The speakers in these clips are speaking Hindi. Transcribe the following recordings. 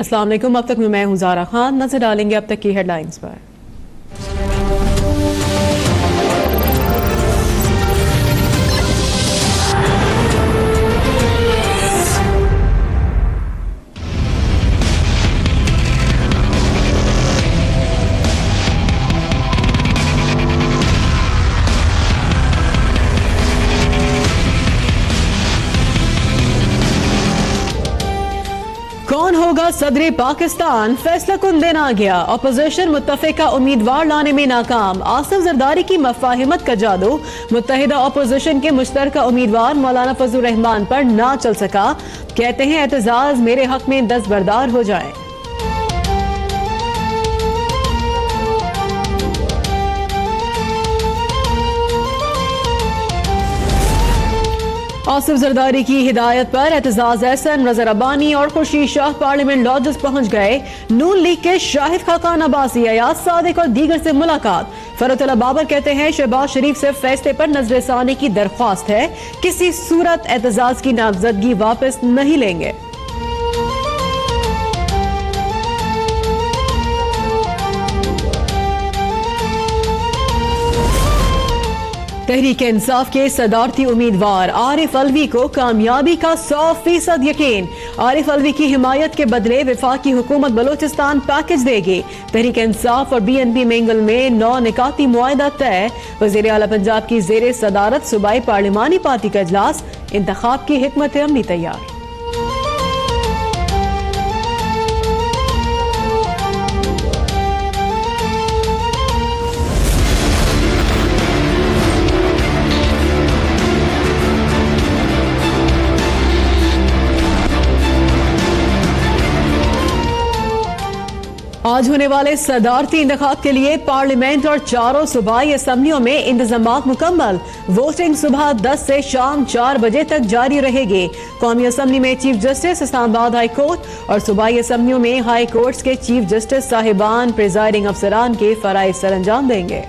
अस्सलाम वालेकुम। अब तक में मैं हूं ज़ारा खान। नजर डालेंगे अब तक की हेडलाइंस पर। कौन होगा सदर पाकिस्तान, फैसला कुन दिन आ गया। अपोजिशन मुत्तफिका उम्मीदवार लाने में नाकाम। आसिफ जरदारी की मफाहिमत का जादू मुत्तहिदा अपोजिशन के मुश्तरका उम्मीदवार मौलाना फजलुर रहमान पर ना चल सका। कहते हैं एतजाज मेरे हक में दस्तबरदार हो जाए। आसिफ जरदारी की हिदायत पर एतजाज एहसन, रज़ा रब्बानी और खुर्शीद शाह पार्लियामेंट लॉजेस पहुंच गए। नून लीग के शाहिद खाकान अब्बासी, अयाज सादिक और दीगर से मुलाकात। फरतुल्लाह बाबर कहते हैं शहबाज शरीफ से फैसले पर नजरसानी की दरख्वास्त है, किसी सूरत एतजाज की नामजदगी वापस नहीं लेंगे। तहरीक इंसाफ के सदारती उम्मीदवार आरिफ अलवी को कामयाबी का 100% यकीन। आरिफ अलवी की हिमायत के बदले वफाकी हुकूमत बलोचिस्तान पैकेज देगी। तहरीक इंसाफ और BNP मेंगल में 9 निकाती मुआहदा तय। वज़ीर आला पंजाब की ज़ेरे सदारत सूबाई पार्लिमानी पार्टी का इजलास। इंतखाब की हिकमत अमली तैयार। आज होने वाले सदारती इंतखाब के लिए पार्लियामेंट और चारों सूबाई असम्बलियों में इंतजामात मुकम्मल। वोटिंग सुबह 10 से शाम 4 बजे तक जारी रहेगी। कौमी असम्बली में chief justice, Islamabad high court और सूबाई असम्बलियों में हाई कोर्ट्स के चीफ जस्टिस साहिबान प्रिजाइडिंग अफसरान के फराइज सर अंजाम देंगे।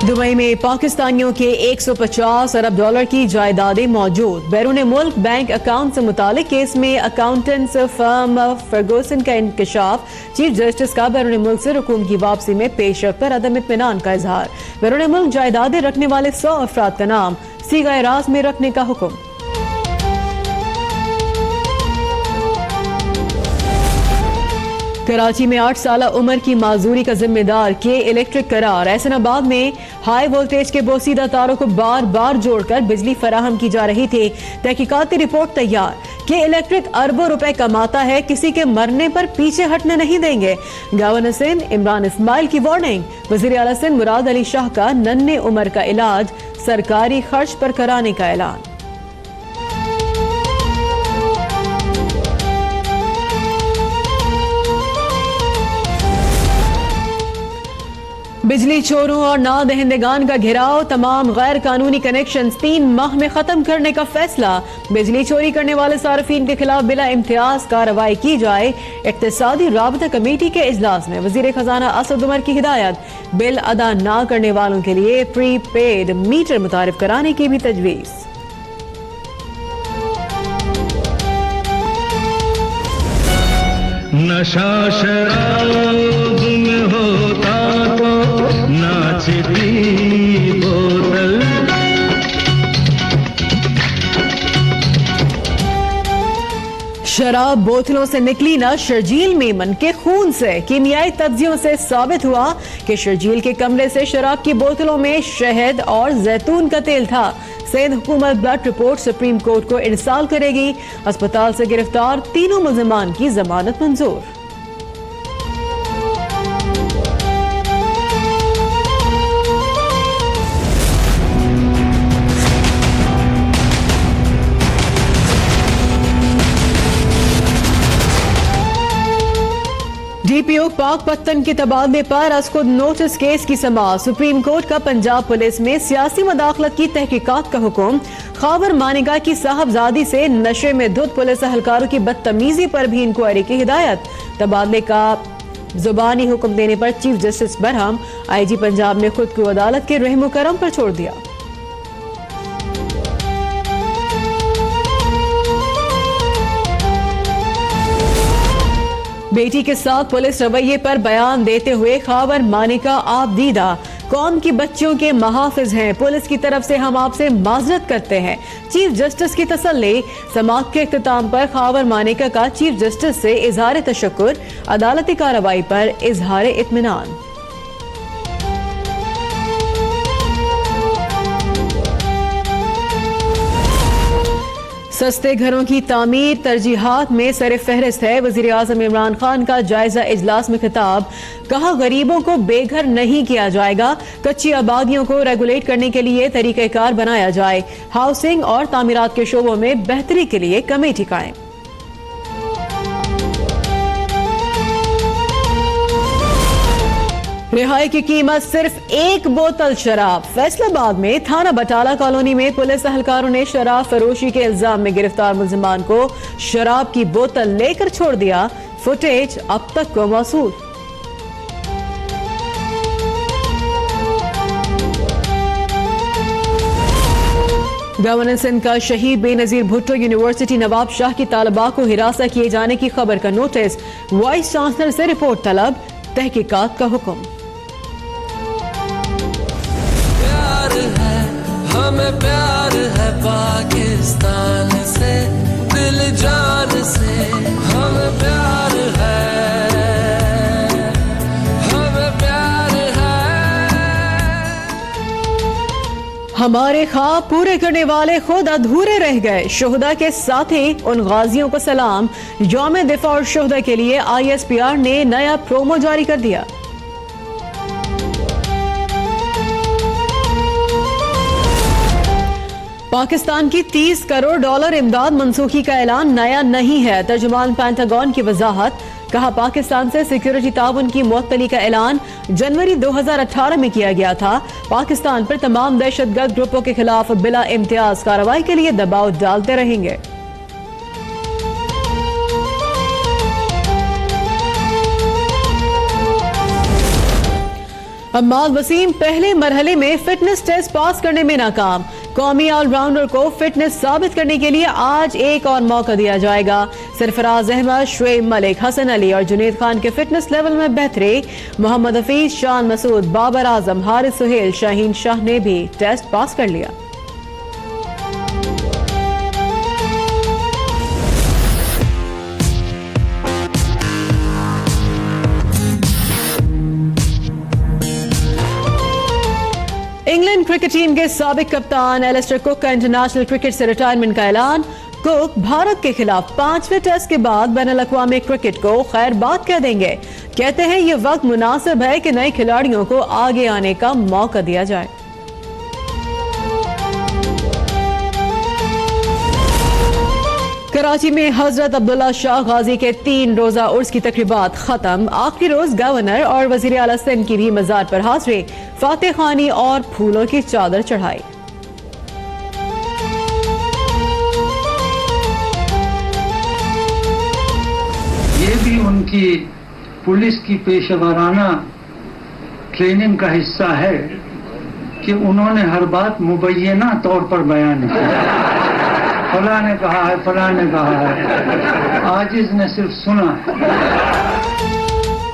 दुबई में पाकिस्तानियों के 150 अरब डॉलर की जायदादें मौजूद। बैरून मुल्क बैंक अकाउंट से मुतालिक केस में अकाउंटेंट्स फर्म फर्गूसन का इंकशाफ। चीफ जस्टिस का बैरून मुल्क से रकूम की वापसी में पेशरफ पर अदम इत्मीनान का इजहार। बैरून मुल्क जायदादें रखने वाले 100 अफराद का नाम सीगा राज में रखने का हुक्म। कराची में 8 साल उम्र की माजूरी का जिम्मेदार के इलेक्ट्रिक करार। एहसनाबाद में हाई वोल्टेज के बोसीदा तारों को बार बार जोड़कर बिजली फराहम की जा रही थी। तहकीकाती रिपोर्ट तैयार। के इलेक्ट्रिक अरबों रुपए कमाता है, किसी के मरने पर पीछे हटने नहीं देंगे। गवर्नर सिंध इमरान इस्माइल की वार्निंग। वजीर आला सिंध मुराद अली शाह का नन्हे उम्र का इलाज सरकारी खर्च पर कराने का ऐलान। बिजली चोरों और ना दहिंदगान का घेराव। तमाम गैर कानूनी कनेक्शन 3 माह में खत्म करने का फैसला। बिजली चोरी करने वाले सार्फिन के खिलाफ बिला इम्तियाज कार्रवाई की जाए। इक्तिसादी राबता कमेटी के इजलास में वजीर खजाना असद उमर की हिदायत। बिल अदा ना करने वालों के लिए प्रीपेड मीटर मुतारिफ कराने की भी तजवीज। नशा शराब में होता तो नाचती बोतल। शराब बोतलों से निकली ना शर्जील मेमन के खून से। कीमियाई तज्जियों से साबित हुआ कि शर्जील के कमरे से शराब की बोतलों में शहद और जैतून का तेल था। सिंध हुकूमत ब्लड रिपोर्ट सुप्रीम कोर्ट को इरसाल करेगी। अस्पताल से गिरफ्तार तीनों मुल्जिमान की जमानत मंजूर। डीपीओ पाक पत्तन के तबादले पर असकुद नोटिस केस की समाअत। सुप्रीम कोर्ट का पंजाब पुलिस में सियासी मदाखलत की तहकीकात का हुक्म। खैबर मानेगा की साहबजादी से नशे में धुत पुलिस एहलकारों की बदतमीजी पर भी इंक्वायरी की हिदायत। तबादले का जुबानी हुक्म देने पर chief justice Barham. IG Punjab ने खुद को अदालत के रहमो करम पर छोड़ दिया। बेटी के साथ पुलिस रवैये पर बयान देते हुए खबर मानिका आबदीदा, कौम की बच्चियों के महाफिज हैं, पुलिस की तरफ से हम आपसे माजरत करते हैं। चीफ जस्टिस की तसल्ली। समाअत के इख्तिताम पर खबर मानिका का चीफ जस्टिस से इजहार तशक्कुर, अदालती कार्रवाई पर इजहार इत्मीनान। सस्ते घरों की तामीर तरजीहात में सर फहरिस्त है। वजीर आजम इमरान खान का जायजा इजलास में खिताब। कहा, गरीबों को बेघर नहीं किया जाएगा, कच्ची आबादियों को रेगुलेट करने के लिए तरीक़ेकार बनाया जाए। हाउसिंग और तामीरात के शोबों में बेहतरी के लिए कमेटी कायम। रिहाई की कीमत सिर्फ 1 बोतल शराब। फैसलाबाद में थाना बटाला कॉलोनी में पुलिस एहलकारों ने शराब फरोशी के इल्जाम में गिरफ्तार मुलजिमान को शराब की बोतल लेकर छोड़ दिया। फुटेज अब तक को मौसूल। गवर्नर सिंध का शहीद बेनजीर भुट्टो यूनिवर्सिटी नवाब शाह की तालिबा को हिरासत किए जाने की खबर का नोटिस। वाइस चांसलर से रिपोर्ट तलब, तहकीकात का हुक्म। हमें प्यार है पाकिस्तान से, दिल जान से हमें प्यार है, हमें प्यार है। हमारे ख्वाब पूरे करने वाले खुद अधूरे रह गए। शोहदा के साथ ही उन गाजियों को सलाम। यौम दिफा और शोहदा के लिए ISPR ने नया प्रोमो जारी कर दिया। पाकिस्तान की $30 करोड़ इमदाद मनसूखी का ऐलान नया नहीं है। तर्जुमान पेंटागन की वजाहत। कहा, पाकिस्तान से सिक्योरिटी ताउन की मुअत्तली का ऐलान जनवरी 2018 में किया गया था। पाकिस्तान पर तमाम दहशतगर्द ग्रुपों के खिलाफ बिला इम्तियाज कार्रवाई के लिए दबाव डालते रहेंगे। अम्माद वसीम पहले मरहले में फिटनेस टेस्ट पास करने में नाकाम। कौमी ऑलराउंडर को फिटनेस साबित करने के लिए आज एक और मौका दिया जाएगा। सरफराज अहमद, शुएब मलिक, हसन अली और जुनेद खान के फिटनेस लेवल में बेहतरी। मोहम्मद हफीज, शान मसूद, बाबर आजम, हारिस सुहेल, शाहीन शाह ने भी टेस्ट पास कर लिया। इंग्लैंड क्रिकेट टीम के साबिक कप्तान एलिस्टर कुक का इंटरनेशनल क्रिकेट से रिटायरमेंट का ऐलान। कुक भारत के खिलाफ 5वें टेस्ट के बाद बैनुल-अक़वामी क्रिकेट को खैर बात कह देंगे। कहते हैं ये वक्त मुनासिब है कि नए खिलाड़ियों को आगे आने का मौका दिया जाए। कराची में हजरत अब्दुल्ला शाह गाजी के 3 रोजा उर्स की तकरीबात खत्म। आखिरी रोज गवर्नर और वजीर आला सिंध की भी मजार पर हाजिरी, फातिह खानी और फूलों की चादर चढ़ाई। ये भी उनकी पुलिस की पेशेवराना ट्रेनिंग का हिस्सा है कि उन्होंने हर बात मुबैना तौर पर बयान किया। फलां ने कहा है, फलां ने कहा है, आजिज ने सिर्फ सुना है।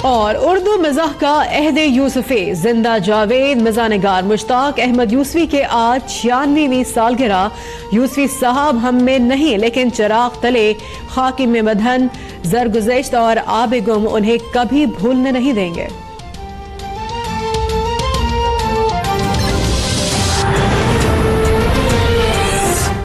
और उर्दू मज़ाह का अहद यूसुफी, जिंदा जावेद, मज़ानिगार मुश्ताक अहमद यूसुफी के आज 96वीं सालगिरह। यूसुफी साहब हम में नहीं लेकिन चिराग तले, खाकी में मदहन, जरगुज़श्त और आबे गुम उन्हें कभी भूलने नहीं देंगे।